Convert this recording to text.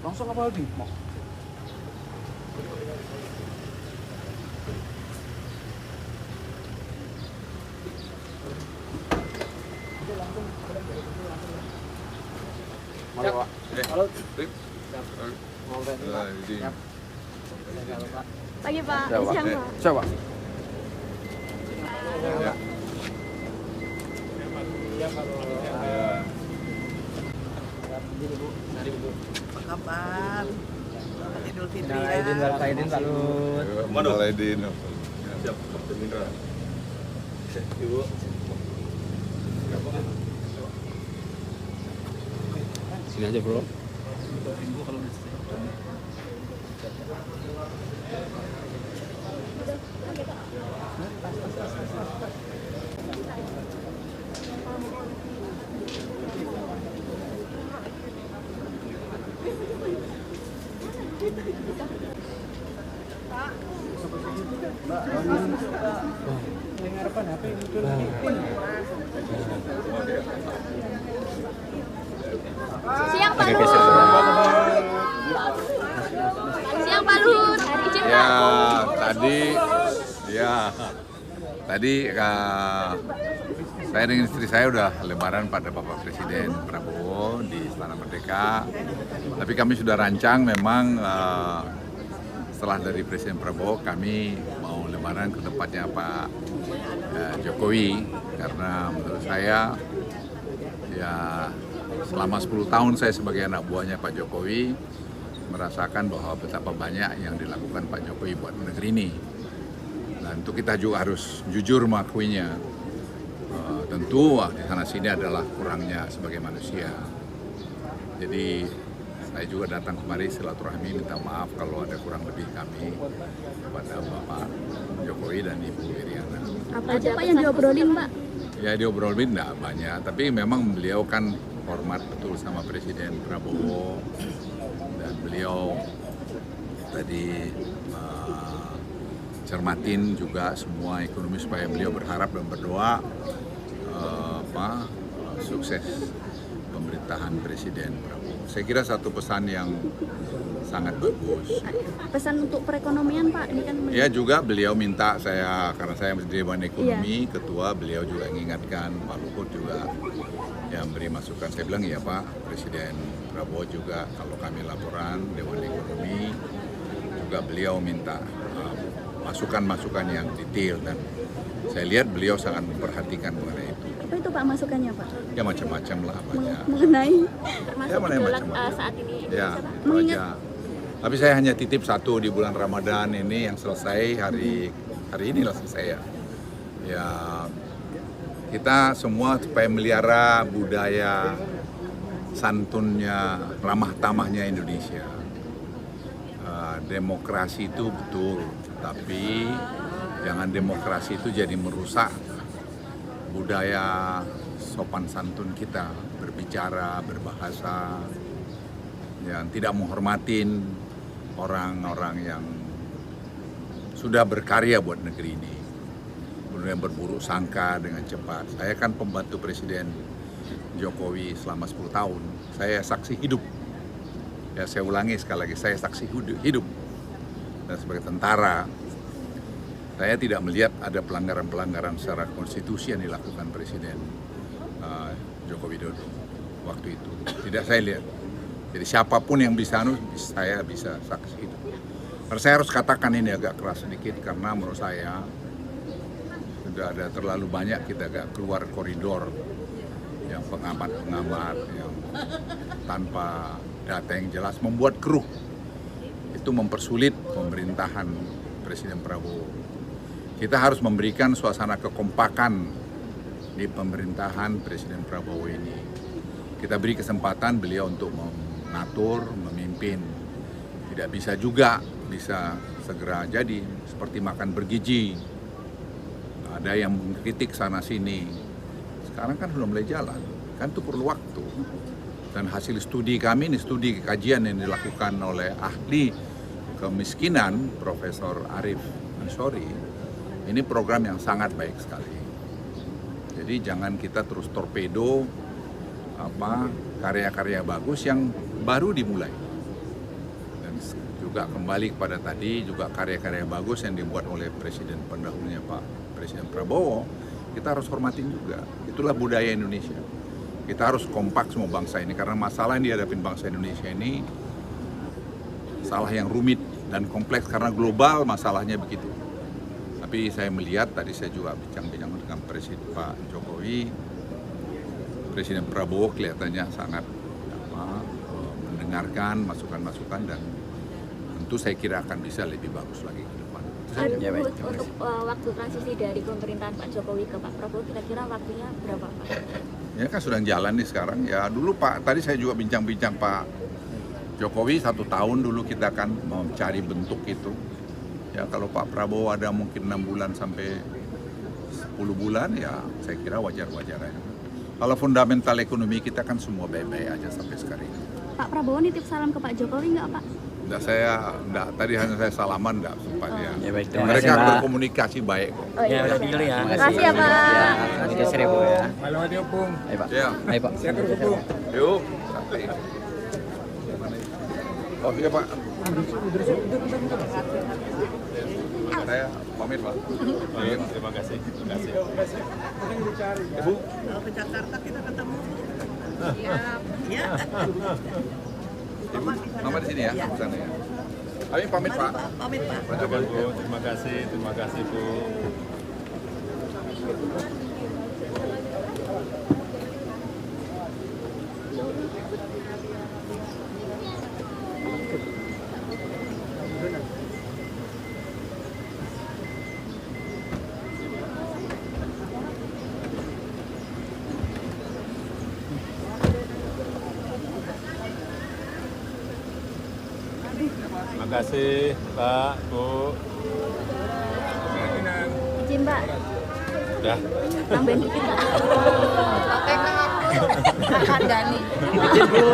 Langsung apa lagi? Mau. Halo, Pak. Halo. Mau Siap. Pagi Pak, Siap, Pak. siang Pak. Siap, Pak. Ya. Apa kabar? Selamat Idul Fitri ya. Aidin, Pak Lut. Mana Aidin? Siap, Kapten Indra. Ibu. Sini aja, Bro. Siang Pak Lut. Siang Pak Lut. Izin Ya, Pak. tadi saya dengan istri saya udah lebaran pada Bapak Presiden Prabowo di Istana Merdeka. Tapi kami sudah rancang memang setelah dari Presiden Prabowo kami mau lebaran ke tempatnya Pak Jokowi, karena menurut saya ya selama 10 tahun saya sebagai anak buahnya Pak Jokowi merasakan bahwa betapa banyak yang dilakukan Pak Jokowi buat negeri ini. Dan untuk kita juga harus jujur mengakuinya. Tentu di sana sini adalah kurangnya sebagai manusia. Jadi saya juga datang kemari silaturahmi minta maaf kalau ada kurang lebih kami kepada Bapak Jokowi dan Ibu Iriana. Apa aja Pak yang diobrolin Pak? Ya diobrolin enggak banyak, tapi memang beliau kan hormat betul sama Presiden Prabowo, dan beliau tadi cermatin juga semua ekonomi supaya beliau berharap dan berdoa sukses pemerintahan Presiden Prabowo. Saya kira satu pesan yang sangat bagus. Pesan untuk perekonomian Pak, ini kan Ya juga beliau minta saya, karena saya di Dewan Ekonomi, Ketua, beliau juga mengingatkan, Pak Luhut juga yang beri masukan. Saya bilang ya Pak, Presiden Prabowo juga kalau kami laporan Dewan Ekonomi, juga beliau minta masukan-masukan yang detail, dan saya lihat beliau sangat memperhatikan mengenai itu. apa itu Pak masukannya Pak? Ya macam-macam lah banyak. Mengenai Ya, mana yang macam-macam. saat ini. Ya, itu Mengingat aja. Tapi saya hanya titip satu di bulan Ramadan ini yang selesai hari inilah selesai ya. Ya, kita semua supaya melihara budaya santunnya, ramah tamahnya Indonesia. Demokrasi itu betul, tapi jangan demokrasi itu jadi merusak budaya sopan santun kita, berbicara, berbahasa, yang tidak menghormatin orang-orang yang sudah berkarya buat negeri ini, kemudian berburuk sangka dengan cepat. Saya kan pembantu Presiden Jokowi selama 10 tahun, saya saksi hidup. Ya saya ulangi sekali lagi, saya saksi hidup. Dan sebagai tentara, saya tidak melihat ada pelanggaran-pelanggaran secara konstitusi yang dilakukan Presiden Joko Widodo waktu itu. Tidak saya lihat. Jadi siapapun yang bisa, saya bisa saksi itu. Karena saya harus katakan ini agak keras sedikit, karena menurut saya sudah ada terlalu banyak kita agak keluar koridor yang pengamat-pengamat yang tanpa data yang jelas membuat keruh. Itu mempersulit pemerintahan Presiden Prabowo. Kita harus memberikan suasana kekompakan di pemerintahan Presiden Prabowo ini. Kita beri kesempatan beliau untuk mengatur, memimpin. Tidak bisa juga bisa segera jadi seperti makan bergizi. Ada yang mengkritik sana sini. Sekarang kan belum mulai jalan, kan itu perlu waktu. Dan hasil studi kami ini, studi kajian yang dilakukan oleh ahli kemiskinan Profesor Arif Ansori, ini program yang sangat baik sekali. Jadi jangan kita terus torpedo karya-karya bagus yang baru dimulai. juga kembali kepada tadi, juga karya-karya bagus yang dibuat oleh Presiden pendahulunya Pak Presiden Prabowo, kita harus hormatin juga. Itulah budaya Indonesia. Kita harus kompak semua bangsa ini, karena masalah yang dihadapin bangsa Indonesia ini salah yang rumit dan kompleks, karena global masalahnya begitu. Tapi saya melihat, tadi saya juga bincang-bincang dengan Presiden Pak Jokowi, Presiden Prabowo kelihatannya sangat mendengarkan masukan-masukan, dan tentu saya kira akan bisa lebih bagus lagi ke depan. Ya, baik. Untuk waktu transisi dari pemerintahan Pak Jokowi ke Pak Prabowo kira-kira waktunya berapa Pak? Ya kan sudah jalan nih sekarang. Ya dulu Pak, tadi saya juga bincang-bincang Pak Jokowi 1 tahun dulu kita akan mencari bentuk itu. Ya kalau Pak Prabowo ada mungkin 6 bulan sampai 10 bulan, ya saya kira wajar-wajar aja. Kalau fundamental ekonomi kita kan semua baik-baik aja sampai sekarang ini. Pak Prabowo nitip salam ke Pak Jokowi nggak Pak? Tadi hanya saya salaman, enggak sempat ya. Ya, baik, terima Mereka kasih, Pak. berkomunikasi baik kok. Oh, iya, lebih dulu ya. Makasih ya, Pak. Terima kasih Ibu ya. Ayo Pak. Ya. Ayo Pak. Yuk. Santai. Oh iya Pak. Saya pamit Pak. Terima kasih. Ibu. Kalau ke Jakarta kita ketemu. Ya. Ibu, nama di sini ya, di sana ya. Ayo pamit Pak. Pamit Pak. Pak Jokowi. Bu, terima kasih Bu. Terima kasih Pak, Bu. Izin Pak, Udah. tambahin dikit Pak. Kakak Dani. Izin Bu.